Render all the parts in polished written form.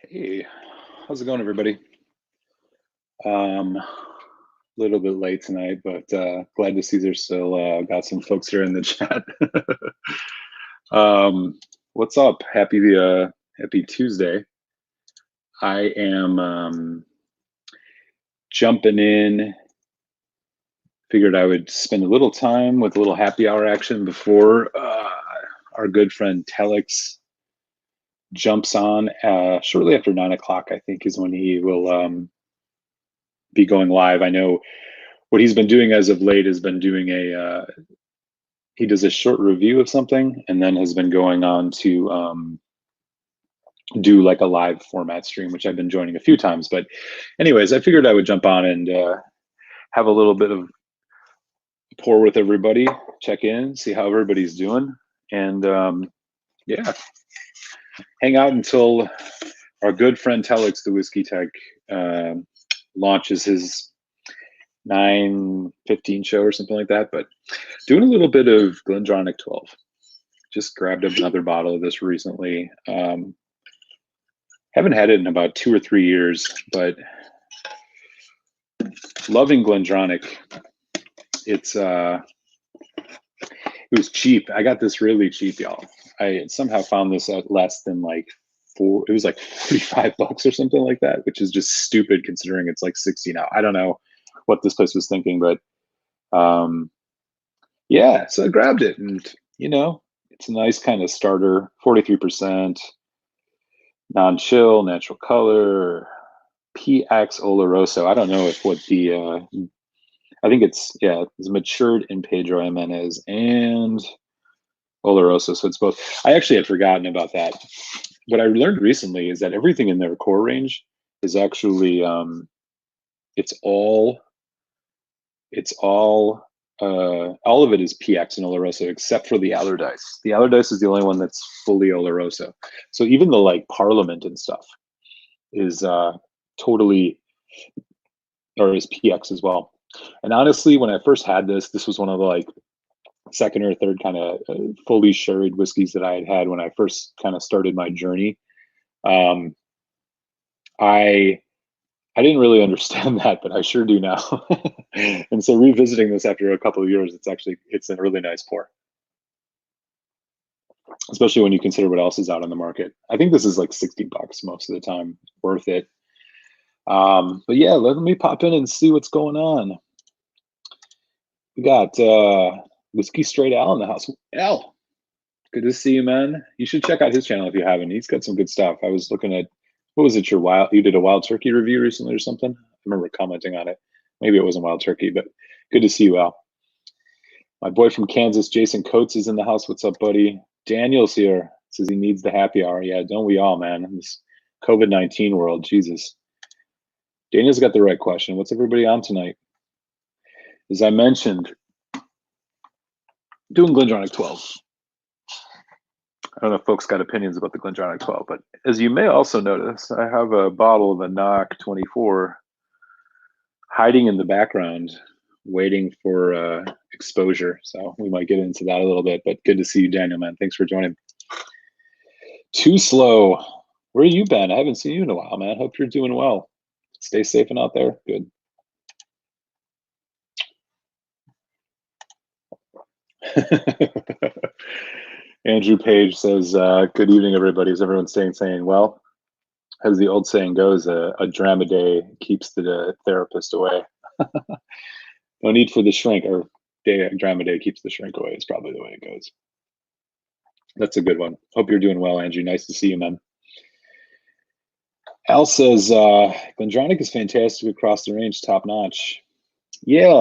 Hey, how's it going, everybody? A little bit late tonight, but glad to see there's still got some folks here in the chat. um, what's up? Happy Tuesday. I am jumping in. Figured I would spend a little time with a little happy hour action before our good friend Telex jumps on shortly after 9 o'clock. I think is when he will be going live. I know what he's been doing as of late has been doing he does a short review of something and then has been going on to do like a live format stream, which I've been joining a few times. But anyways, I figured I would jump on and have a little bit of pour with everybody, check in, see how everybody's doing, and yeah, hang out until our good friend Telex the Whisky Tech launches his 9:15 show or something like that. But doing a little bit of Glendronach 12. Just grabbed up another bottle of this recently. Haven't had it in about 2 or 3 years, but loving Glendronach. It was cheap. I got this really cheap, y'all. I somehow found this at less than like it was like $45 or something like that, which is just stupid considering it's like 60 now. I don't know what this place was thinking, but yeah, so I grabbed it, and it's a nice kind of starter, 43%, non-chill, natural color, PX Oloroso. I don't know if what the I think it's matured in Pedro Jimenez and Oloroso, so it's both. I actually had forgotten about that. What I learned recently is that everything in their core range is actually all of it is PX and Oloroso except for the Allardyce. The Allardyce is the only one that's fully Oloroso. So even the like Parliament and stuff is totally, or is PX as well. And honestly, when I first had this was one of the like second or third kind of fully sherried whiskeys that I had when I first kind of started my journey. I didn't really understand that, but I sure do now. And so revisiting this after a couple of years, it's a really nice pour, especially when you consider what else is out on the market. I think this is like $60 most of the time, worth it. But yeah, let me pop in and see what's going on. We got Whiskey Straight Al in the house. Al, good to see you, man. You should check out his channel if you haven't. He's got some good stuff. I was looking at, what was it, you did a wild turkey review recently or something? I remember commenting on it. Maybe it wasn't wild turkey, but good to see you, Al. My boy from Kansas, Jason Coates, is in the house. What's up, buddy? Daniel's here. Says he needs the happy hour. Yeah, don't we all, man? In this COVID-19 world, Jesus. Daniel's got the right question. What's everybody on tonight? As I mentioned, doing Glendronach 12. I don't know if folks got opinions about the Glendronach 12, but as you may also notice, I have a bottle of a Knock 24 hiding in the background, waiting for exposure. So we might get into that a little bit, but good to see you, Daniel, man. Thanks for joining. Too Slow. Where you been? I haven't seen you in a while, man. Hope you're doing well. Stay safe and out there. Good. Andrew Page says, good evening, everybody. Is everyone staying sane? Well, as the old saying goes, a dram a day keeps the therapist away. No need for the shrink, or dram a day keeps the shrink away is probably the way it goes. That's a good one. Hope you're doing well, Andrew. Nice to see you, man. Al says, Glendronach is fantastic across the range, top notch. Yeah,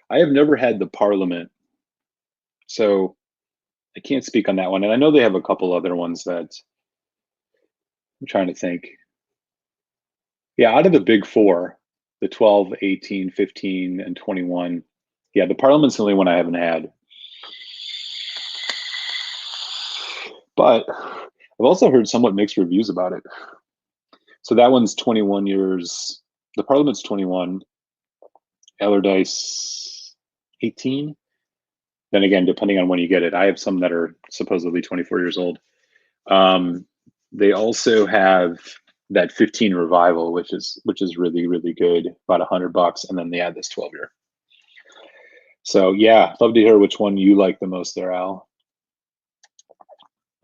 I have never had the Parliament, so I can't speak on that one. And I know they have a couple other ones that I'm trying to think. Yeah, out of the big four, the 12, 18, 15, and 21, yeah, the Parliament's the only one I haven't had. But I've also heard somewhat mixed reviews about it. So that one's 21 years. The Parliament's 21. Allardyce 18. Then again, depending on when you get it, I have some that are supposedly 24 years old. They also have that 15 Revival, which is really really good, about $100, and then they add this 12-year. So yeah, love to hear which one you like the most there, Al.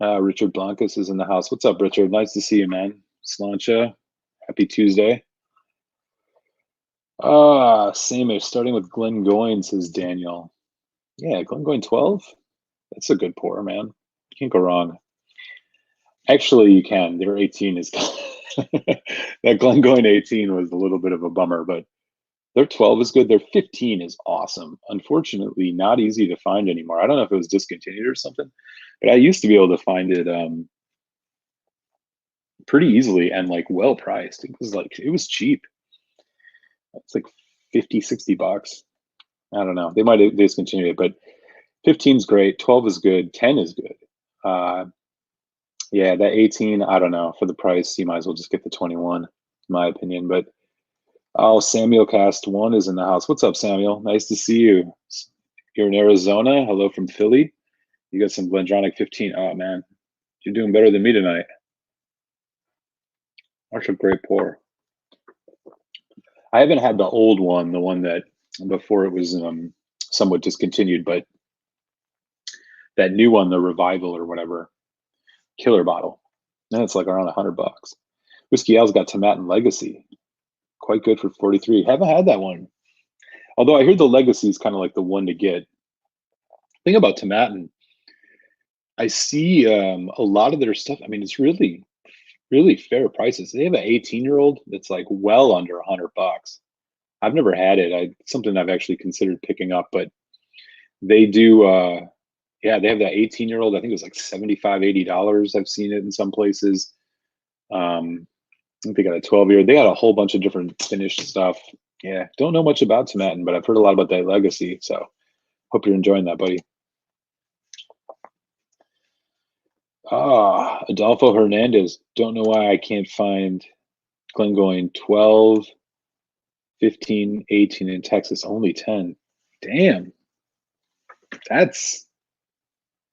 Richard Blancas is in the house. What's up, Richard? Nice to see you, man. Slancha, happy Tuesday. Same, starting with Glengoyne, says Daniel. Yeah, Glengoyne 12. That's a good pour, man. Can't go wrong. Actually, you can. Their 18 is that Glengoyne 18 was a little bit of a bummer, but their 12 is good. Their 15 is awesome. Unfortunately, not easy to find anymore. I don't know if it was discontinued or something, but I used to be able to find it pretty easily and like well priced. It was cheap. It's like 50, $60. I don't know. They might have discontinued it, but 15 is great. 12 is good. 10 is good. Yeah, that 18, I don't know. For the price, you might as well just get the 21, in my opinion. But oh, Samuel Cast 1 is in the house. What's up, Samuel? Nice to see you. You're in Arizona. Hello from Philly. You got some Glendronach 15. Oh, man. You're doing better than me tonight. That's a great pour. I haven't had the old one, the one that before it was somewhat discontinued, but that new one, the Revival or whatever, killer bottle. And it's like around $100. Whiskey Al's got Tomatin Legacy. Quite good for 43. Haven't had that one. Although I hear the Legacy is kind of like the one to get. Thing about Tomatin, I see a lot of their stuff. I mean, it's really, really fair prices. They have an 18-year-old that's like well under $100. I've never had it. Something I've actually considered picking up, but they do. Yeah, they have that 18-year-old. I think it was like $75, $80. I've seen it in some places. I think they got a 12-year. They got a whole bunch of different finished stuff. Yeah, don't know much about Tomatin, but I've heard a lot about that Legacy. So hope you're enjoying that, buddy. Adolfo Hernandez. Don't know why I can't find Glengoyne 12, 15, 18 in Texas, only 10. Damn.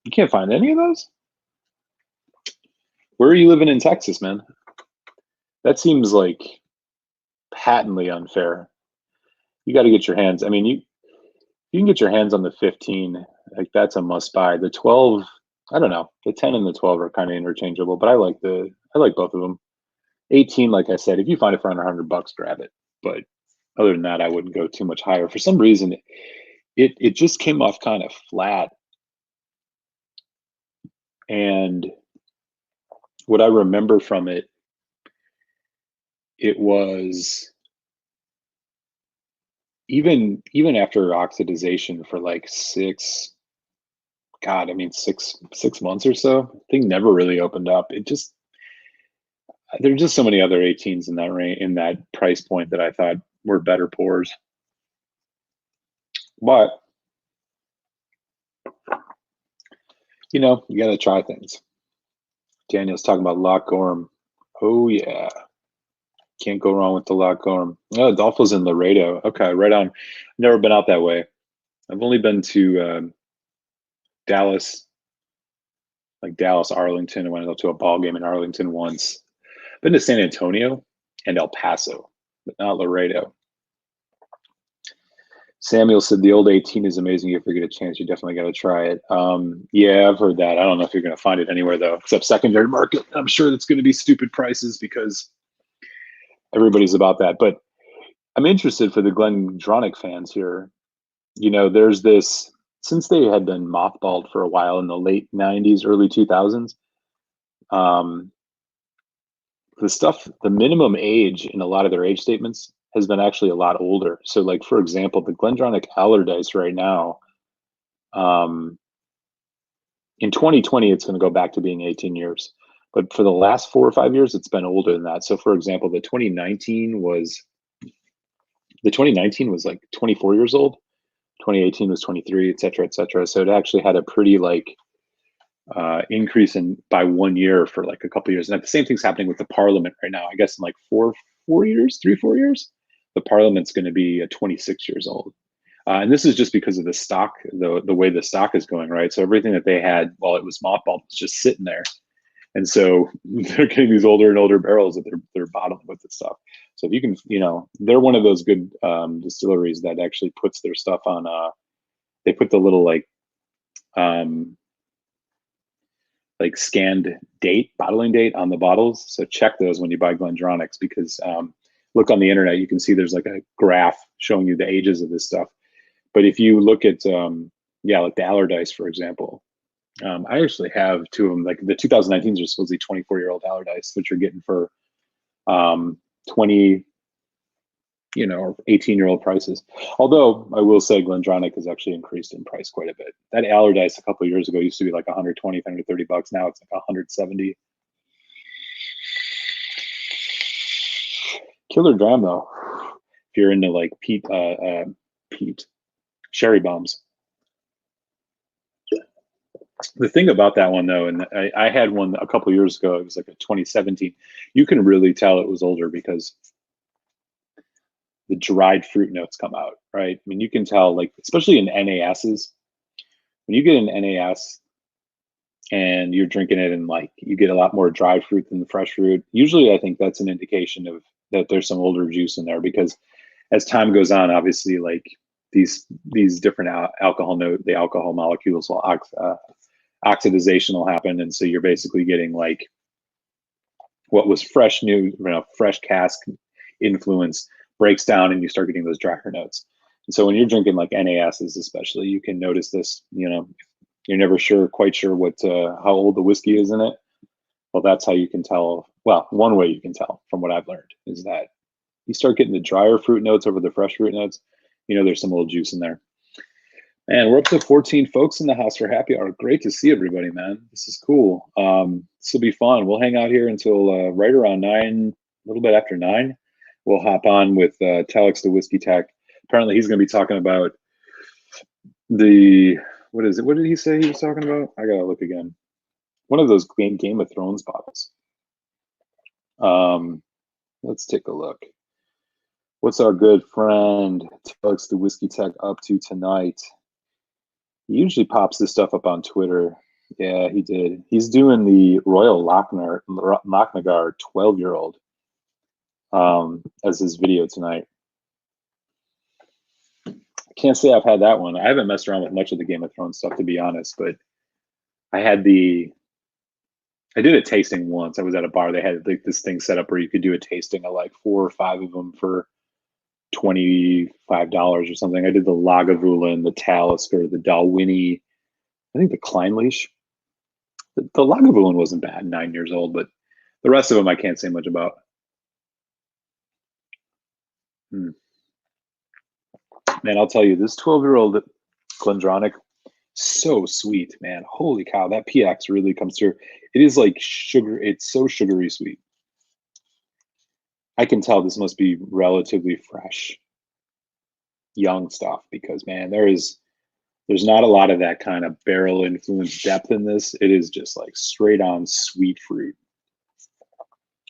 You can't find any of those? Where are you living in Texas, man? That seems like patently unfair. You got to get your hands. I mean, you can get your hands on the 15. Like that's a must buy. The 12, I don't know. The 10 and the 12 are kind of interchangeable, but I like both of them. 18, like I said, if you find it for under $100, grab it. But other than that, I wouldn't go too much higher. For some reason, it just came off kind of flat. And what I remember from it, it was even after oxidization for like six months or so, thing never really opened up. There's just so many other 18s in that range, in that price point, that I thought were better pours. But you got to try things. Daniel's talking about Loch Gorham. Oh yeah, can't go wrong with the Loch Gorham. Oh, Adolfo's in Laredo. Okay, right on. Never been out that way. I've only been to Dallas, like Dallas, Arlington. I went up to a ball game in Arlington once. Been to San Antonio and El Paso, but not Laredo. Samuel said the old 18 is amazing. If you get a chance, you definitely got to try it. Yeah, I've heard that. I don't know if you're going to find it anywhere though, except secondary market. I'm sure that's going to be stupid prices because everybody's about that. But I'm interested for the Glendronach fans here. There's this, since they had been mothballed for a while in the late 90s, early 2000s, the minimum age in a lot of their age statements has been actually a lot older. So like, for example, the Glendronach Allardyce right now, in 2020, it's going to go back to being 18 years. But for the last 4 or 5 years, it's been older than that. So for example, the 2019 was like 24 years old. 2018 was 23, et cetera, et cetera. So it actually had a pretty increase by 1 year for like a couple of years. And the same thing's happening with the Parliament right now. I guess in like 4 years, 3-4 years, the Parliament's going to be 26 years old. And this is just because of the stock, the way the stock is going, right? So everything that they had while it was mothballed was just sitting there. And so they're getting these older and older barrels that they're bottling with this stuff. So if you can, they're one of those good distilleries that actually puts their stuff on. They put the little scanned bottling date on the bottles. So check those when you buy Glendronach's, because look on the internet, you can see there's like a graph showing you the ages of this stuff. But if you look at, like the Allardyce, for example, I actually have two of them. Like the 2019s are supposedly 24-year-old Allardyce, which you're getting for 20, or 18-year-old prices. Although I will say Glendronach has actually increased in price quite a bit. That Allardyce a couple of years ago used to be like 120, 130 bucks. Now it's like 170. Killer dram though, if you're into like peat sherry bombs. The thing about that one though, and I had one a couple of years ago, it was like a 2017. You can really tell it was older because the dried fruit notes come out, right? I mean, you can tell, like, especially in NASs, when you get an NAS and you're drinking it and like you get a lot more dried fruit than the fresh fruit, usually I think that's an indication of that there's some older juice in there, because as time goes on, obviously, like these different the alcohol molecules will oxidization will happen, and so you're basically getting like what was fresh cask influence breaks down, and you start getting those drier notes. And so when you're drinking like NASs, especially, you can notice this. You're never quite sure what how old the whiskey is in it. Well, that's how you can tell. Well, one way you can tell, from what I've learned, is that you start getting the drier fruit notes over the fresh fruit notes. There's some little juice in there. And we're up to 14 folks in the house for happy hour. Great to see everybody, man. This is cool. This will be fun. We'll hang out here until right around 9, a little bit after 9. We'll hop on with Telex the Whisky Tech. Apparently, he's going to be talking about what is it? What did he say he was talking about? I got to look again. One of those Game of Thrones bottles. Let's take a look. What's our good friend Telex the Whisky Tech up to tonight? He usually pops this stuff up on Twitter. Yeah, he did. He's doing the Royal Lochnagar 12-year-old as his video tonight. I can't say I've had that one. I haven't messed around with much of the Game of Thrones stuff, to be honest, but I did a tasting once. I was at a bar. They had like this thing set up where you could do a tasting of like 4 or 5 of them for $25 or something. I did the Lagavulin, the Talisker, the Dalwhinnie, I think the Kleinleash. The Lagavulin wasn't bad, 9 years old, but the rest of them I can't say much about. Man, I'll tell you, this 12-year-old Glendronach, so sweet, man. Holy cow, that PX really comes through. It is like sugar. It's so sugary sweet. I can tell this must be relatively fresh, young stuff, because, man, there's not a lot of that kind of barrel influence depth in this. It is just like straight on sweet fruit.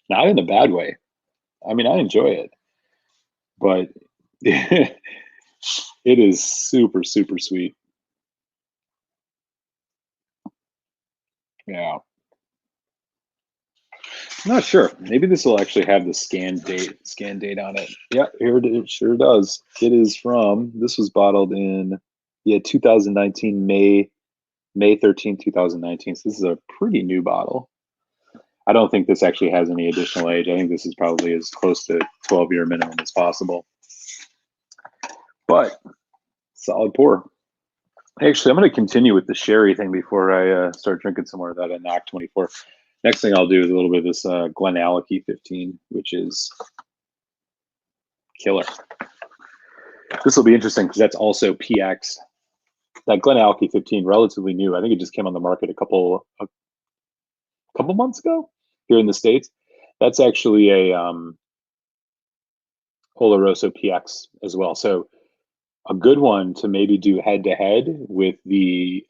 Not in a bad way. I mean, I enjoy it, but it is super, super sweet. Yeah. I'm not sure. Maybe this will actually have the scan date on it. Yeah, here it sure does. It is this was bottled in 2019, May 13, 2019. So this is a pretty new bottle. I don't think this actually has any additional age. I think this is probably as close to 12-year minimum as possible. But solid pour. Actually, I'm going to continue with the sherry thing before I start drinking some more of that Knock 24. Next thing I'll do is a little bit of this Glenallachie 15, which is killer. This will be interesting because that's also PX. That Glenallachie 15, relatively new. I think it just came on the market a couple months ago here in the States. That's actually a Oloroso PX as well. So a good one to maybe do head-to-head with the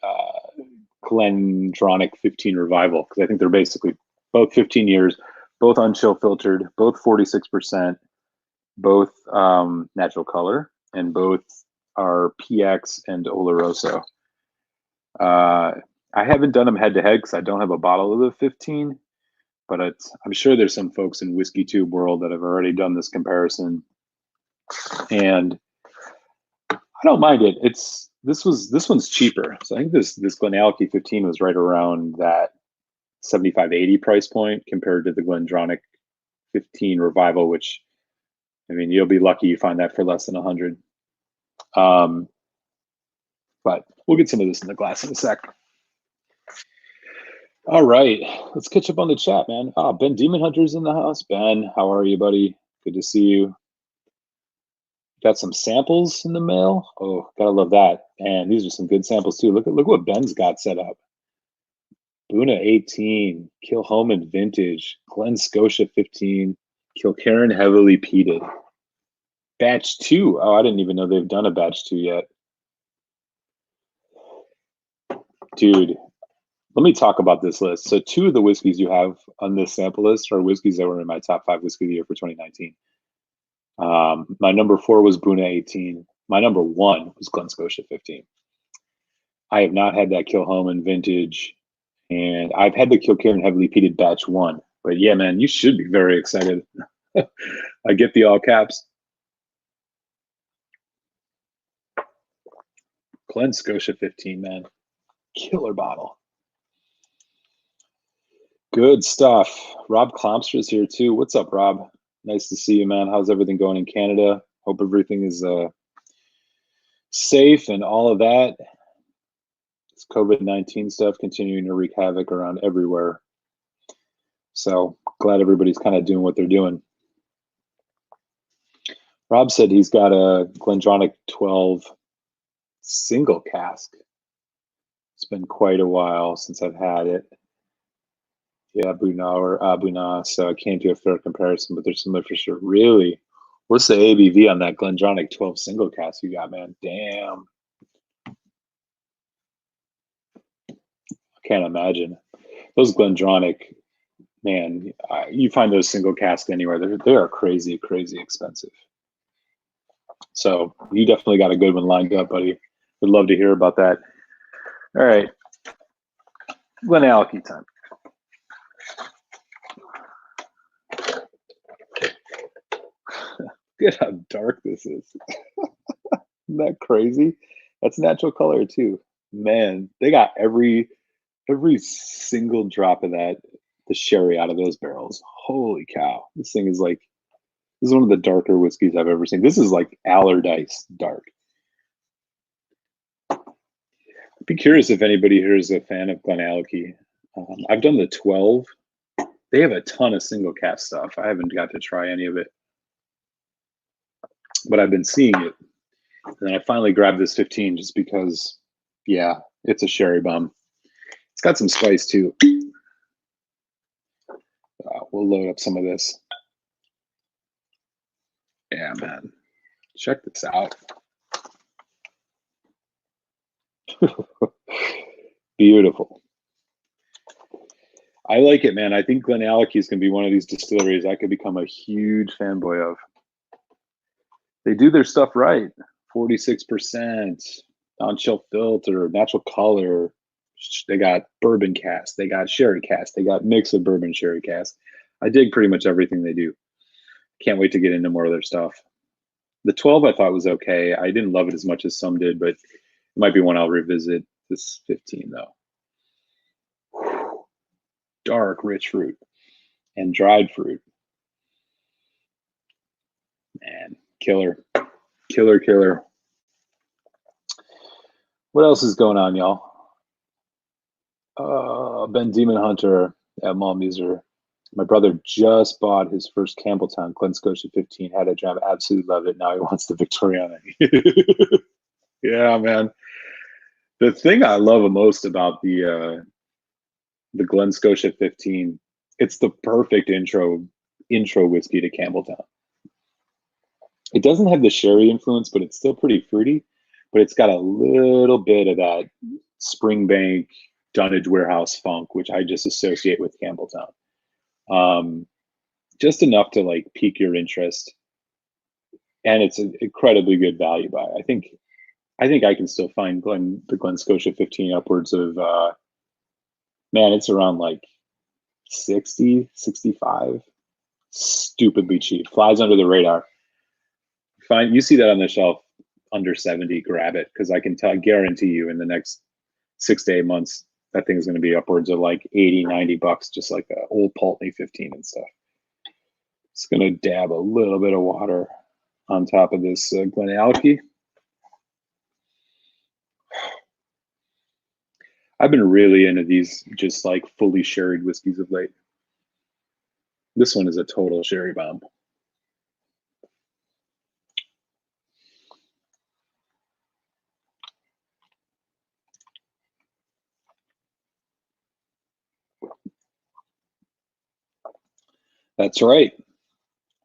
Glendronach 15 Revival, because I think they're basically both 15 years, both unchill filtered, both 46%, both natural color, and both are PX and Oloroso. I haven't done them head to head because I don't have a bottle of the 15, but I'm sure there's some folks in Whiskey Tube world that have already done this comparison, and I don't mind it. This one's cheaper, so I think this Glenallachie 15 was right around that 75-80 price point compared to the Glendronach 15 Revival, which, I mean, you'll be lucky you find that for less than 100. But we'll get some of this in the glass in a sec. All right, let's catch up on the chat, man. Ben Demon Hunter's in the house. Ben, how are you, buddy? Good to see you. Got some samples in the mail. Oh, gotta love that. And these are some good samples too. Look what Ben's got set up. Boona 18, Kilhoman Vintage, Glen Scotia 15, Kilkerran Heavily Peated. Batch 2. Oh, I didn't even know they've done a batch 2 yet. Dude, let me talk about this list. So 2 of the whiskeys you have on this sample list are whiskeys that were in my top 5 whiskey of the year for 2019. My number 4 was Boona 18. My number 1 was Glen Scotia 15. I have not had that Kilhoman Vintage, and I've had the Kilkerran Heavily Peated Batch 1. But yeah, man, you should be very excited. I get the all caps. Glen Scotia 15, man. Killer bottle. Good stuff. Rob Clompster is here too. What's up, Rob? Nice to see you, man. How's everything going in Canada? Hope everything is safe and all of that. This COVID-19 stuff continuing to wreak havoc around everywhere. So glad everybody's kind of doing what they're doing. Rob said he's got a Glendronach 12 single cask. It's been quite a while since I've had it. Yeah, Boona, so I can't do a fair comparison, but they're similar for sure. Really? What's the ABV on that Glendronach 12 single cask you got, man? Damn. I can't imagine. Those Glendronach, man, you find those single casks anywhere. They are crazy, crazy expensive. So you definitely got a good one lined up, buddy. Would love to hear about that. All right. Glenallachie time. Look at how dark this is. Isn't that crazy? That's natural color too. Man, they got every single drop of that, the sherry out of those barrels. Holy cow. This thing is like, this is one of the darker whiskeys I've ever seen. This is like Allardyce dark. I'd be curious if anybody here is a fan of Glenallachie. I've done the 12. They have a ton of single cask stuff. I haven't got to try any of it, but I've been seeing it. And then I finally grabbed this 15 just because, yeah, it's a sherry bomb. It's got some spice too. We'll load up some of this. Yeah, man. Check this out. Beautiful. I like it, man. I think Glenallachie is going to be one of these distilleries I could become a huge fanboy of. They do their stuff right. 46%, non-chill filter, natural color. They got bourbon cask. They got sherry cask. They got mix of bourbon sherry cask. I dig pretty much everything they do. Can't wait to get into more of their stuff. The 12 I thought was okay. I didn't love it as much as some did, but it might be one I'll revisit. This 15 though. Whew. Dark, rich fruit and dried fruit. Man, killer. Killer, killer. What else is going on, y'all? Ben Demon Hunter at Malmuser. My brother just bought his first Campbelltown Glen Scotia 15. Had a dram, absolutely loved it. Now he wants the Victoriana. Yeah, man. The thing I love most about the Glen Scotia 15, it's the perfect intro whiskey to Campbelltown. It doesn't have the sherry influence, but it's still pretty fruity. But it's got a little bit of that Springbank Dunnage Warehouse funk, which I just associate with Campbelltown. Just enough to like pique your interest, and it's an incredibly good value buy. I think I can still find the Glen Scotia 15 upwards of Man, it's around like 60, 65. Stupidly cheap. Flies under the radar. Find you see that on the shelf under 70, grab it because I guarantee you in the next 6 to 8 months that thing is going to be upwards of like 80, 90 bucks, just like a old Pulteney 15 and stuff. It's going to dab a little bit of water on top of this Glenallachie. I've been really into these just like fully sherried whiskeys of late. This one is a total sherry bomb. That's right.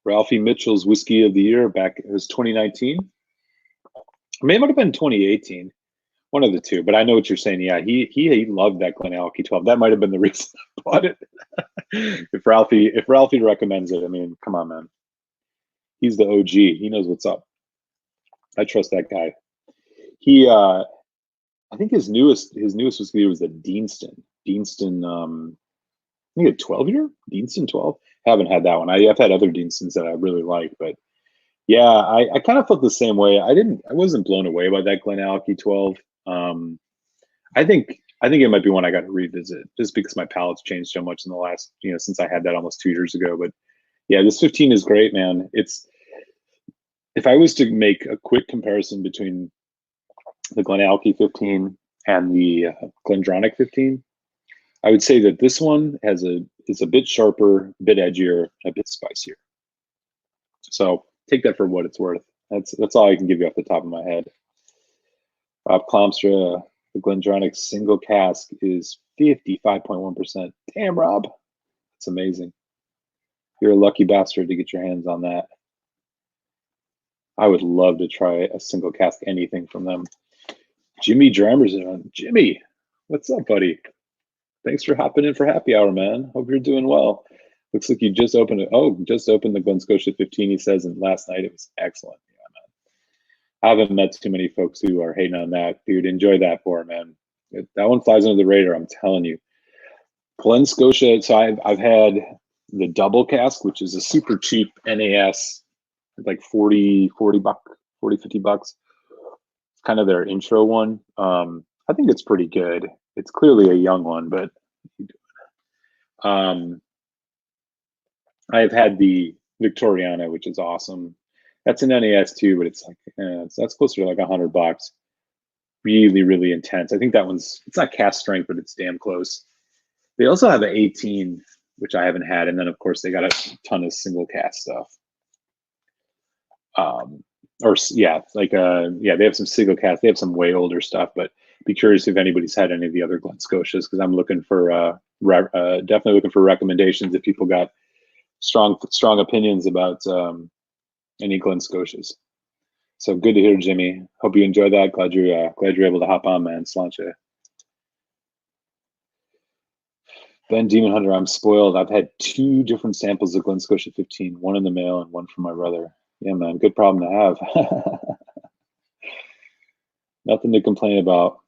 Ralphie Mitchell's Whiskey of the Year back, it was 2019. Maybe it might have been 2018. One of the two, but I know what you're saying. Yeah, he loved that Glenallachie 12. That might have been the reason I bought it. if Ralphie recommends it, I mean, come on, man. He's the OG. He knows what's up. I trust that guy. He I think his newest whiskey was the Deanston. I think a 12-year Deanston 12. Haven't had that one. I've had other Deanstons that I really like, but yeah, I kind of felt the same way. I wasn't blown away by that Glenallachie 12. I think it might be one I got to revisit just because my palate's changed so much in the last, since I had that almost 2 years ago. But yeah, this 15 is great, man. If I was to make a quick comparison between the Glenallachie 15 and the Glendronach 15, I would say that this one is a bit sharper, a bit edgier, a bit spicier. So take that for what it's worth. That's all I can give you off the top of my head. Rob Klomstra, the Glendronach single cask is 55.1%. Damn, Rob. That's amazing. You're a lucky bastard to get your hands on that. I would love to try a single cask anything from them. Jimmy Drammer's on. Jimmy, what's up, buddy? Thanks for hopping in for happy hour, man. Hope you're doing well. Looks like you just opened it. Oh, just opened the Glen Scotia 15, he says, and last night it was excellent. Yeah, man. I haven't met too many folks who are hating on that. Dude, enjoy that for it, man. That one flies under the radar, I'm telling you. Glen Scotia, so I've had the double cask, which is a super cheap NAS, like 40 bucks, 40, 50 bucks. It's kind of their intro one. I think it's pretty good. It's clearly a young one, but I've had the Victoriana, which is awesome. That's an NAS too, but it's like that's closer to like $100. Really, really intense. I think that it's not cast strength, but it's damn close. They also have an 18, which I haven't had, and then of course they got a ton of single cast stuff. They have some single cast. They have some way older stuff, but be curious if anybody's had any of the other Glen Scotias, because I'm looking for definitely looking for recommendations if people got strong opinions about any Glen Scotias. So good to hear, Jimmy. Hope you enjoy that. Glad you're able to hop on, man. Sláinte. Ben Demon Hunter, I'm spoiled. I've had 2 different samples of Glen Scotia 15, one in the mail and one from my brother. Yeah, man, good problem to have. Nothing to complain about.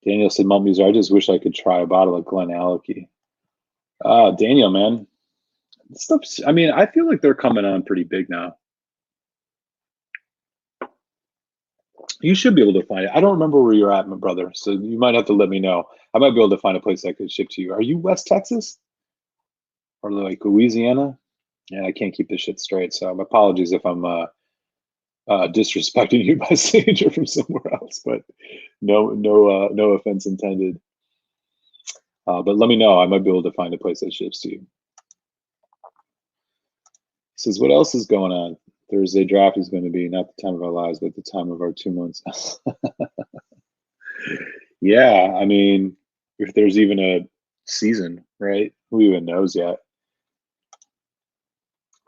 Daniel said, Malt Muser, I just wish I could try a bottle of Glenallachie. Daniel, man. Stuff's, I mean, I feel like they're coming on pretty big now. You should be able to find it. I don't remember where you're at, my brother, so you might have to let me know. I might be able to find a place I could ship to you. Are you West Texas? Or like Louisiana? Yeah, I can't keep this shit straight, so apologies if I'm disrespecting you by saying you're from somewhere else, but no offense intended. But let me know. I might be able to find a place that ships to you. He says, what else is going on? Thursday draft is going to be not the time of our lives, but the time of our 2 months. Yeah, I mean, if there's even a season, right? Who even knows yet?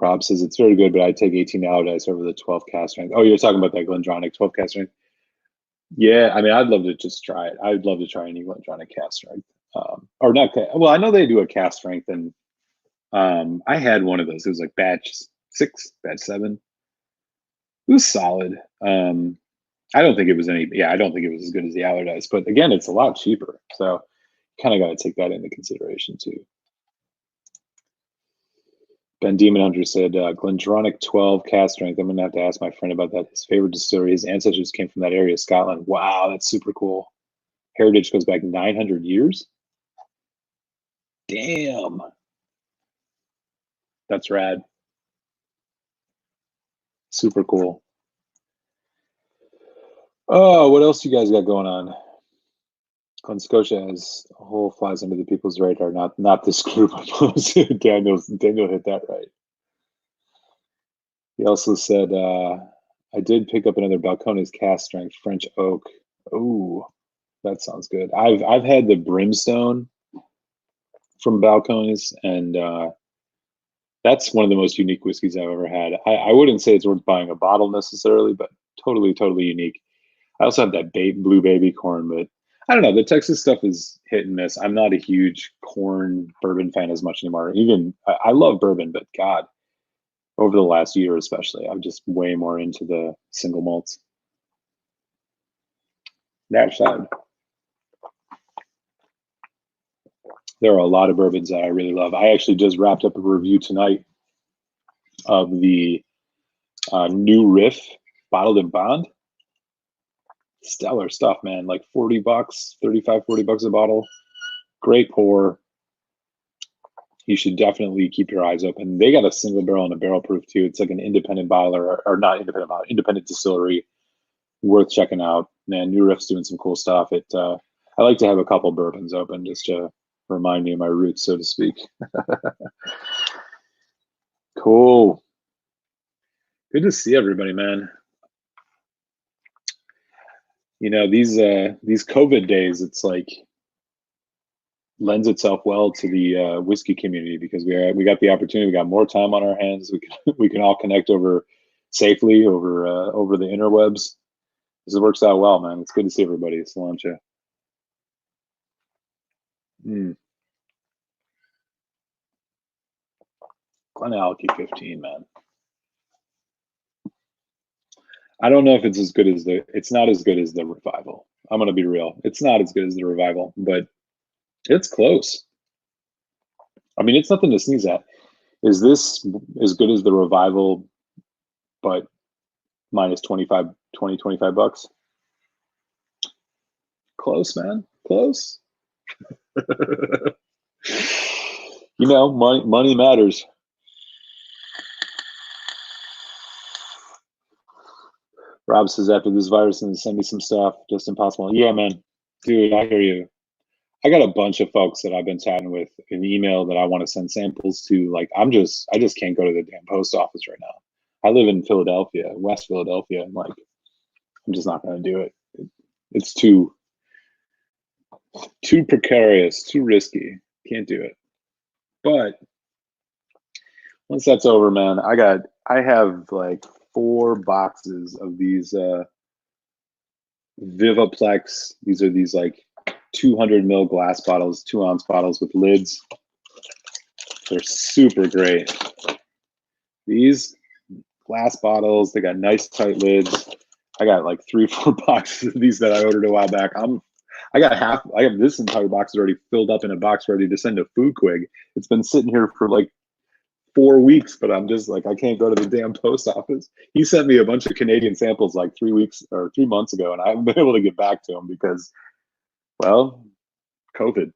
Rob says it's very good, but I'd take 18 Allardyce over the 12 cast strength. Oh, you're talking about that Glendronach 12 cast strength? Yeah, I mean, I'd love to just try it. I'd love to try any Glendronach cast strength. Or not, well, I know they do a cast strength, and I had one of those. It was like batch 6, batch 7. It was solid. I don't think it was I don't think it was as good as the Allardyce, but again, it's a lot cheaper. So kind of got to take that into consideration too. Ben Demon Hunter said, Glendronach 12 cast strength. I'm going to have to ask my friend about that. His favorite distillery, his ancestors came from that area of Scotland. Wow, that's super cool. Heritage goes back 900 years? Damn. That's rad. Super cool. Oh, what else you guys got going on? Glen Scotia has a whole flies under the people's radar. Not this group. Daniel hit that right. He also said, I did pick up another Balcones cast strength French oak. Ooh, that sounds good. I've had the Brimstone from Balcones, and that's one of the most unique whiskeys I've ever had. I wouldn't say it's worth buying a bottle necessarily, but totally unique. I also have that blue baby corn, but I don't know. The Texas stuff is hit and miss. I'm not a huge corn bourbon fan as much anymore. Even I love bourbon, but God, over the last year especially, I'm just way more into the single malts. That side, there are a lot of bourbons that I really love. I actually just wrapped up a review tonight of the New Riff bottled in bond. Stellar stuff, man. Like $40, $35, $40 a bottle. Great pour. You should definitely keep your eyes open. They got a single barrel and a barrel proof too. It's like an independent bottler, or not independent bottler, independent distillery. Worth checking out. Man, New Riff's doing some cool stuff. I like to have a couple bourbons open just to remind me of my roots, so to speak. Cool. Good to see everybody, man. You know, these COVID days, it's like lends itself well to the whiskey community because we got the opportunity. We got more time on our hands. We can all connect safely over the interwebs. This works out well, man. It's good to see everybody. Solancha. Glenallachie 15, man. I don't know if it's as good as it's not as good as the Revival. I'm gonna be real. It's not as good as the Revival, but it's close. I mean, it's nothing to sneeze at. Is this as good as the Revival, but minus 25 bucks? Close, man. Close. You know, money matters. Rob says, after this virus, and send me some stuff. Just impossible. Yeah, man. Dude, I hear you. I got a bunch of folks that I've been chatting with in email that I want to send samples to. Like, I just can't go to the damn post office right now. I live in Philadelphia, West Philadelphia, and like, I'm just not going to do it. It's too precarious, too risky. Can't do it. But once that's over, man, I have like 4 boxes of these Vivaplex. These are these like 200 ml glass bottles, 2-ounce bottles with lids. They're super great. These glass bottles, they got nice tight lids. I got like 3-4 boxes of these that I ordered a while back. I have this entire box already filled up in a box ready to send to Foodquig. It's been sitting here for like 4 weeks, but I'm just like, I can't go to the damn post office. He sent me a bunch of Canadian samples like 3 months ago, and I haven't been able to get back to him because, well, COVID.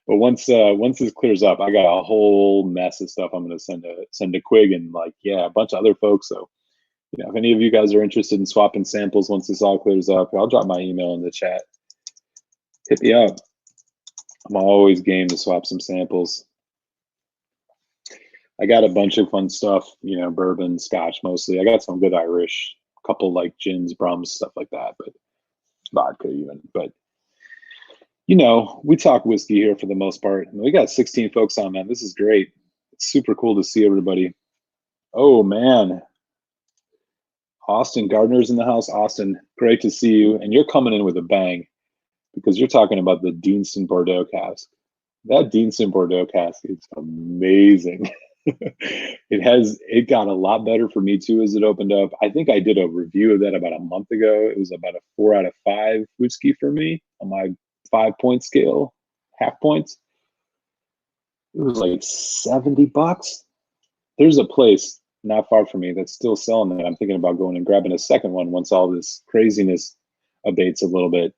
But once this clears up, I got a whole mess of stuff I'm going to send to Quig and like, yeah, a bunch of other folks. So, you know, if any of you guys are interested in swapping samples once this all clears up, I'll drop my email in the chat. Hit me up. I'm always game to swap some samples. I got a bunch of fun stuff, you know, bourbon, scotch mostly. I got some good Irish, a couple like gins, brums, stuff like that, but vodka even. But you know, we talk whiskey here for the most part. And we got 16 folks on, man. This is great. It's super cool to see everybody. Oh, man. Austin Gardner's in the house. Austin, great to see you. And you're coming in with a bang because you're talking about the Deanston Bordeaux cask. That Deanston Bordeaux cask is amazing. It got a lot better for me too as it opened up. I think I did a review of that about a month ago. It was about a 4 out of 5 whiskey for me on my 5-point scale, half points. It was like $70. There's a place not far from me that's still selling that. I'm thinking about going and grabbing a second one once all this craziness abates a little bit.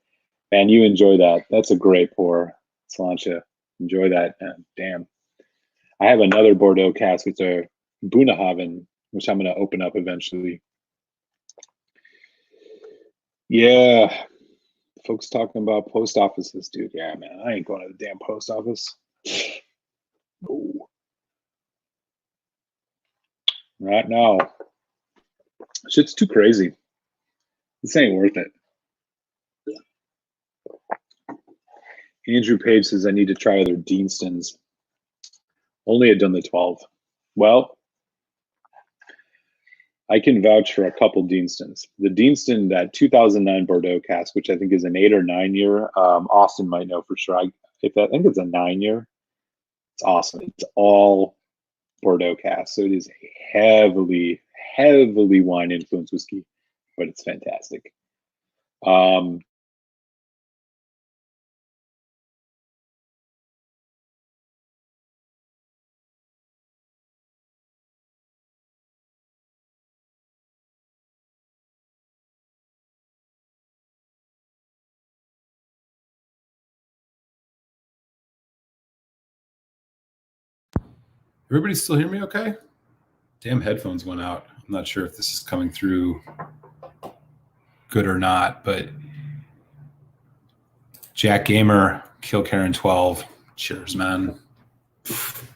And you enjoy that. That's a great pour, Sláinte. Enjoy that. Damn. I have another Bordeaux cask. It's a Bunnahabhain, which I'm going to open up eventually. Yeah. Folks talking about post offices, dude. Yeah, man. I ain't going to the damn post office. No. Right now. Shit's too crazy. This ain't worth it. Andrew Page says I need to try other Deanstons. Only had done the 12. Well, I can vouch for a couple Deanstons. The Deanston, that 2009 Bordeaux cask, which I think is an 8 or 9 year. Austin might know for sure. I think it's a 9 year. It's awesome. It's all Bordeaux cask, so it is a heavily wine influenced whiskey, but it's fantastic. Everybody still hear me okay? Damn, headphones went out. I'm not sure if this is coming through good or not, but Jack Gamer, Kilkerran 12. Cheers, man.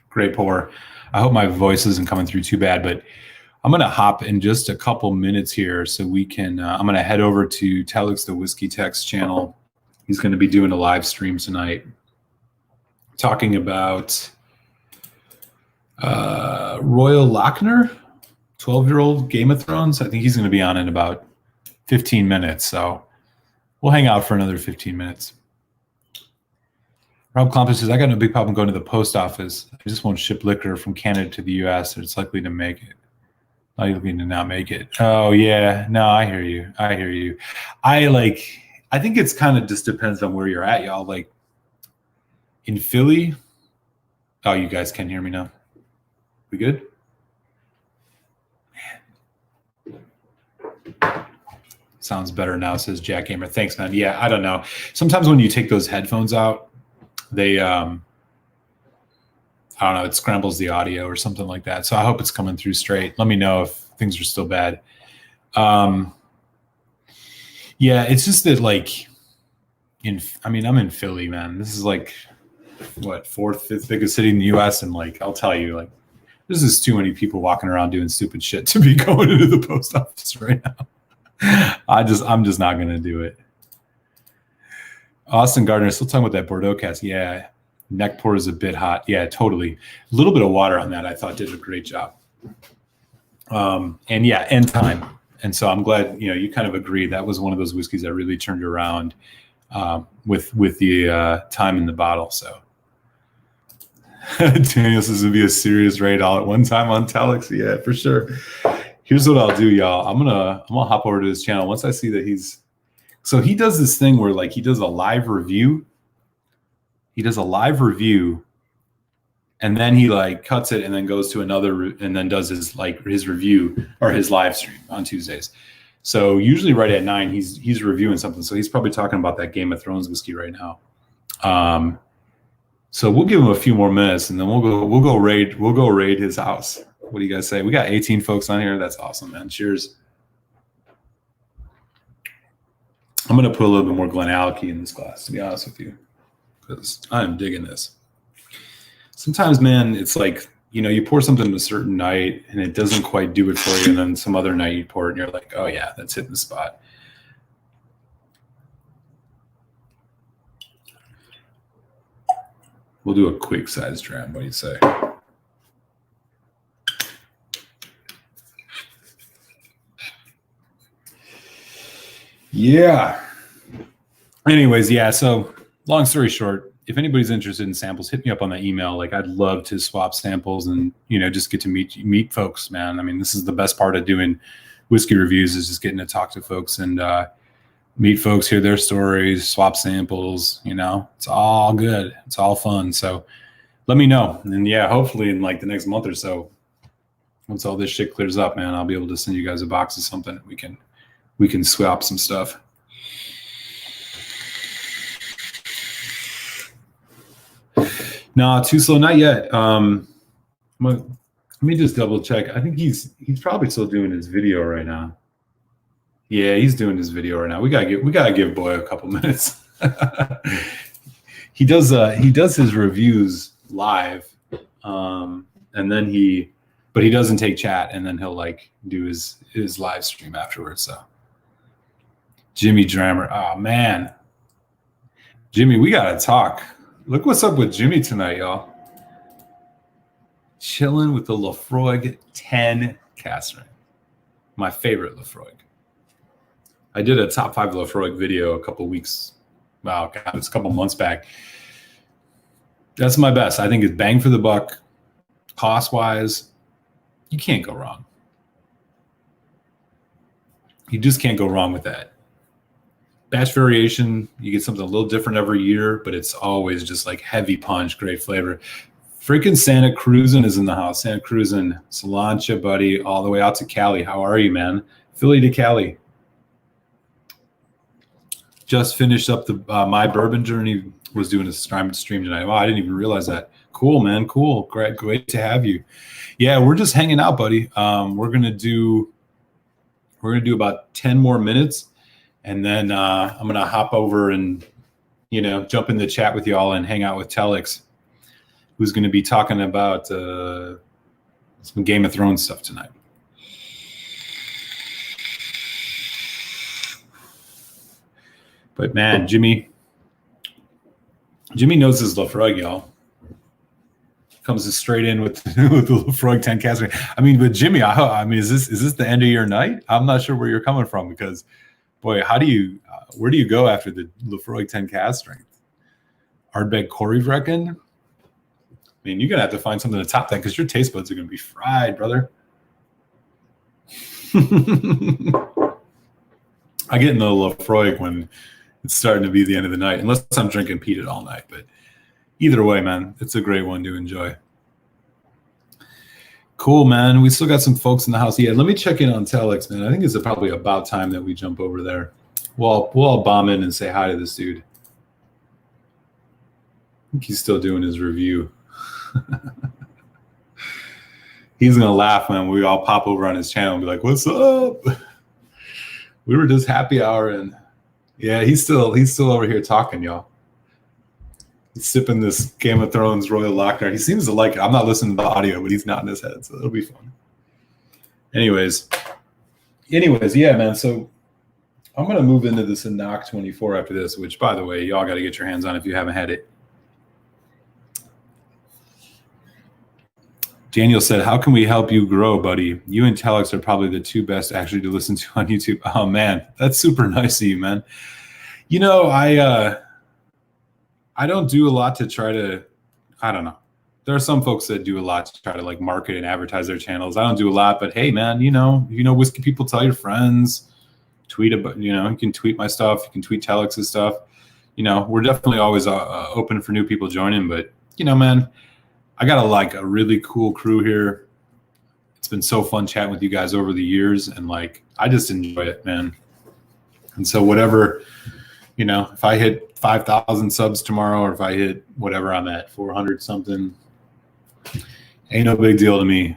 Great pour. I hope my voice isn't coming through too bad, but I'm going to hop in just a couple minutes here so we can, I'm going to head over to Telex the Whisky Tech's channel. He's going to be doing a live stream tonight talking about Royal Lochner, 12-year-old Game of Thrones. I think he's going to be on in about 15 minutes, so we'll hang out for another 15 minutes. Rob Klompus says, I got no big problem going to the post office. I just won't ship liquor from Canada to the U.S. It's likely to make it. Likely to not make it. Oh, yeah. No, I hear you. I hear you. I think it's kind of just depends on where you're at, y'all. Like, in Philly. Oh, you guys can hear me now. We good? Man. Sounds better now, says Jack Gamer. Thanks, man. Yeah, I don't know. Sometimes when you take those headphones out, they, I don't know, it scrambles the audio or something like that. So I hope it's coming through straight. Let me know if things are still bad. Yeah, it's just that, like, I'm in Philly, man. This is like, what, 4th, 5th biggest city in the U.S. And, like, I'll tell you, like, there's just too many people walking around doing stupid shit to be going into the post office right now. I'm just not going to do it. Austin Gardner, still talking about that Bordeaux cask. Yeah, neck pour is a bit hot. Yeah, totally. A little bit of water on that, I thought, did a great job. And yeah, end time. And so I'm glad, you kind of agree. That was one of those whiskeys that really turned around with the time in the bottle. So Daniel says it'd be a serious raid all at one time on Telex. Yeah, for sure. Here's what I'll do, y'all. I'm gonna hop over to his channel once I see that he does this thing where, like, he does a live review. And then he, like, cuts it and then goes to another and then does his review or his live stream on Tuesdays. So usually right at 9 he's reviewing something. So he's probably talking about that Game of Thrones whiskey right now. So we'll give him a few more minutes and then we'll go raid his house. What do you guys say? We got 18 folks on here. That's awesome, man. Cheers. I'm gonna put a little bit more Glenallachie in this glass, to be honest with you, because I'm digging this. Sometimes, man, it's like, you pour something a certain night and it doesn't quite do it for you, and then some other night you pour it and you're like, oh yeah, that's hitting the spot. We'll do a quick size dram. What do you say? Yeah. Anyways, yeah. So long story short, if anybody's interested in samples, hit me up on that email. Like, I'd love to swap samples and, just get to meet folks, man. I mean, this is the best part of doing whiskey reviews, is just getting to talk to folks and meet folks, hear their stories, swap samples, you know, it's all good. It's all fun. So let me know. And yeah, hopefully in like the next month or so, once all this shit clears up, man, I'll be able to send you guys a box of something. We can swap some stuff. No, too slow, not yet. Let me just double check. I think he's probably still doing his video right now. Yeah, he's doing his video right now. We gotta give Boy a couple minutes. He does his reviews live, and then he doesn't take chat, and then he'll like do his live stream afterwards. So Jimmy Drammer, oh man, Jimmy, we gotta talk. Look what's up with Jimmy tonight, y'all. Chilling with the Laphroaig 10 cast ring, my favorite Laphroaig. I did a top 5 Laphroaig video a couple weeks. Wow, God, it's a couple months back. That's my best. I think it's bang for the buck, cost wise. You can't go wrong. You just can't go wrong with that. Batch variation, you get something a little different every year, but it's always just like heavy punch, great flavor. Freaking Santa Cruzin is in the house. Santa Cruzin, Salancha, buddy, all the way out to Cali. How are you, man? Philly to Cali. Just finished up the My Bourbon Journey. Was doing a stream tonight. Wow, I didn't even realize that. Cool, man. Cool. Great to have you. Yeah, we're just hanging out, buddy. We're gonna do about 10 more minutes, and then I'm gonna hop over and jump in the chat with y'all and hang out with Telex, who's gonna be talking about some Game of Thrones stuff tonight. But man, Jimmy knows his Laphroaig, y'all. Comes straight in with the Laphroaig 10 cast ring. I mean, but Jimmy, I mean, is this the end of your night? I'm not sure where you're coming from, because, boy, where do you go after the Laphroaig 10 cast ring? Ardbeg Corey reckon? I mean, you're gonna have to find something to top that, because your taste buds are gonna be fried, brother. I get in the Laphroaig when it's starting to be the end of the night, unless I'm drinking peated all night. But either way, man, it's a great one to enjoy. Cool, man. We still got some folks in the house. Yeah, let me check in on Telex, man. I think it's probably about time that we jump over there. We'll all bomb in and say hi to this dude. I think he's still doing his review. He's gonna laugh, man. We all pop over on his channel and be like, "What's up?" We were just happy hour, and yeah, he's still over here talking, y'all. He's sipping this Game of Thrones Royal Lochner. He seems to like it. I'm not listening to the audio, but he's nodding his head, so it'll be fun. Anyways, yeah, man. So I'm gonna move into this Enoch 24 after this, which, by the way, y'all got to get your hands on if you haven't had it. Daniel said, "How can we help you grow, buddy? You and Telex are probably the two best actually to listen to on YouTube." Oh man, that's super nice of you, man. I don't do a lot to try to, I don't know. There are some folks that do a lot to try to like market and advertise their channels. I don't do a lot, but hey, man, whiskey people, tell your friends, tweet about, you can tweet my stuff. You can tweet Telex's stuff. We're definitely always open for new people joining, but man, I got a really cool crew here. It's been so fun chatting with you guys over the years, and I just enjoy it, man. And so whatever, if I hit 5,000 subs tomorrow, or if I hit whatever I'm at, 400 something, ain't no big deal to me.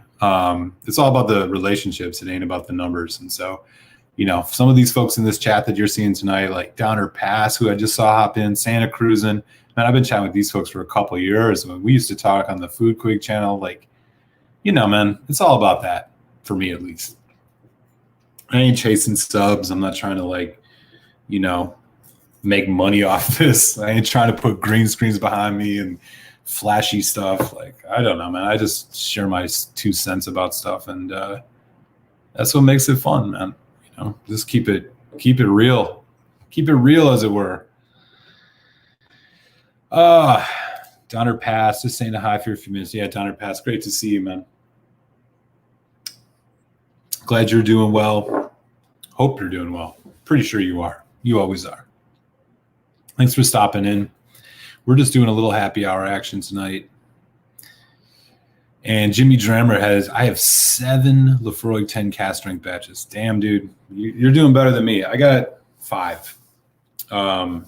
It's all about the relationships. It ain't about the numbers. And so, some of these folks in this chat that you're seeing tonight, like Donner Pass, who I just saw hop in, Santa Cruzin, man, I've been chatting with these folks for a couple of years. When we used to talk on the Food Quig channel, man, it's all about that for me, at least. I ain't chasing subs. I'm not trying to make money off this. I ain't trying to put green screens behind me and flashy stuff. I don't know, man. I just share my 2 cents about stuff, and that's what makes it fun, man. Just keep it real. Keep it real, as it were. Donner Pass, just saying a hi for a few minutes. Yeah, Donner Pass, great to see you, man. Glad you're doing well. Hope you're doing well. Pretty sure you are. You always are. Thanks for stopping in. We're just doing a little happy hour action tonight. And Jimmy Drammer I have 7 Lefroy 10 cast strength batches. Damn, dude. You're doing better than me. I got 5. And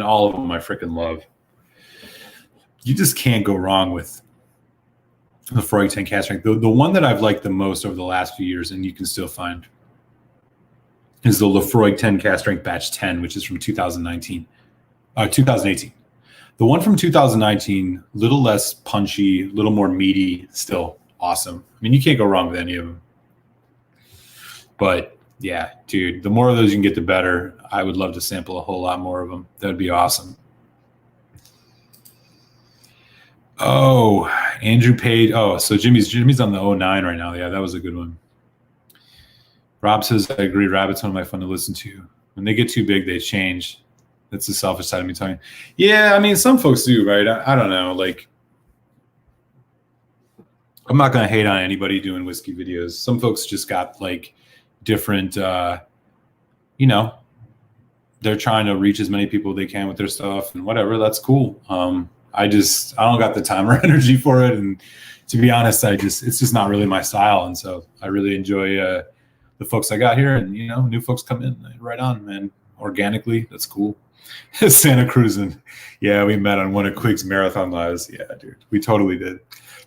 all of them I freaking love. You just can't go wrong with Lefroy 10 cast strength. The one that I've liked the most over the last few years, and you can still find, is the Lefroy 10 cast strength batch 10, which is from 2018. The one from 2019, a little less punchy, a little more meaty, still awesome. I mean, you can't go wrong with any of them. But yeah, dude, the more of those you can get, the better. I would love to sample a whole lot more of them. That would be awesome. Oh, Andrew Page. Oh, so Jimmy's on the 09 right now. Yeah, that was a good one. Rob says, I agree. Rabbit's one of my fun to listen to. When they get too big, they change. That's the selfish side of me talking. Yeah, I mean, some folks do, right? I don't know. Like, I'm not going to hate on anybody doing whiskey videos. Some folks just got like different, they're trying to reach as many people as they can with their stuff and whatever. That's cool. I don't got the time or energy for it. And to be honest, it's just not really my style. And so I really enjoy the folks I got here, and, new folks come in right on, man. Organically. That's cool. Santa Cruz. And yeah, we met on one of Quig's marathon lives. Yeah, dude, we totally did.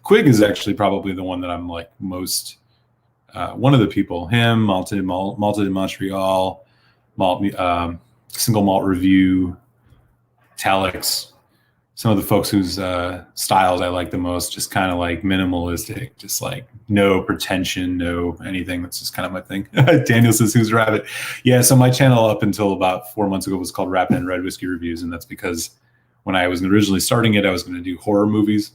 Quig is actually probably the one that I'm like most, one of the people, him, Malted de Montreal, Single Malt Review, Telex, some of the folks whose styles I like the most, just kind of like minimalistic, just like no pretension, no anything. That's just kind of my thing. Daniel says, who's Rabbit? Yeah, so my channel up until about 4 months ago was called Rabbit and Red Whiskey Reviews, and that's because when I was originally starting it, I was going to do horror movies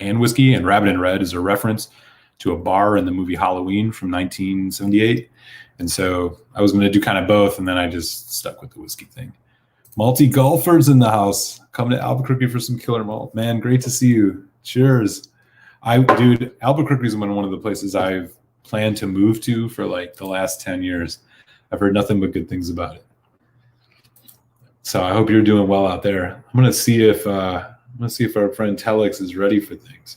and whiskey, and Rabbit and Red is a reference to a bar in the movie Halloween from 1978. And so I was going to do kind of both, and then I just stuck with the whiskey thing. Multi golfers in the house. Coming to Albuquerque for some killer malt. Man, great to see you. Cheers. Dude, Albuquerque is one of the places I've planned to move to for like the last 10 years. I've heard nothing but good things about it. So I hope you're doing well out there. I'm gonna see if our friend Telex is ready for things.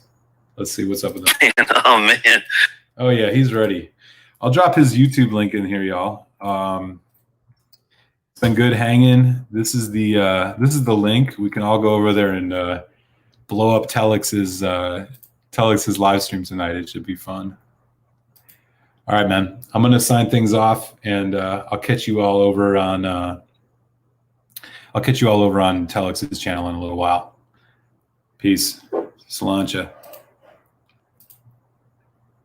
Let's see what's up with him. Oh man. Oh yeah, he's ready. I'll drop his YouTube link in here, y'all. It's been good hanging. This is the link. We can all go over there and blow up Telex's live stream tonight. It should be fun. All right, man. I'm gonna sign things off, and I'll catch you all over on Telex's channel in a little while. Peace. Salancha.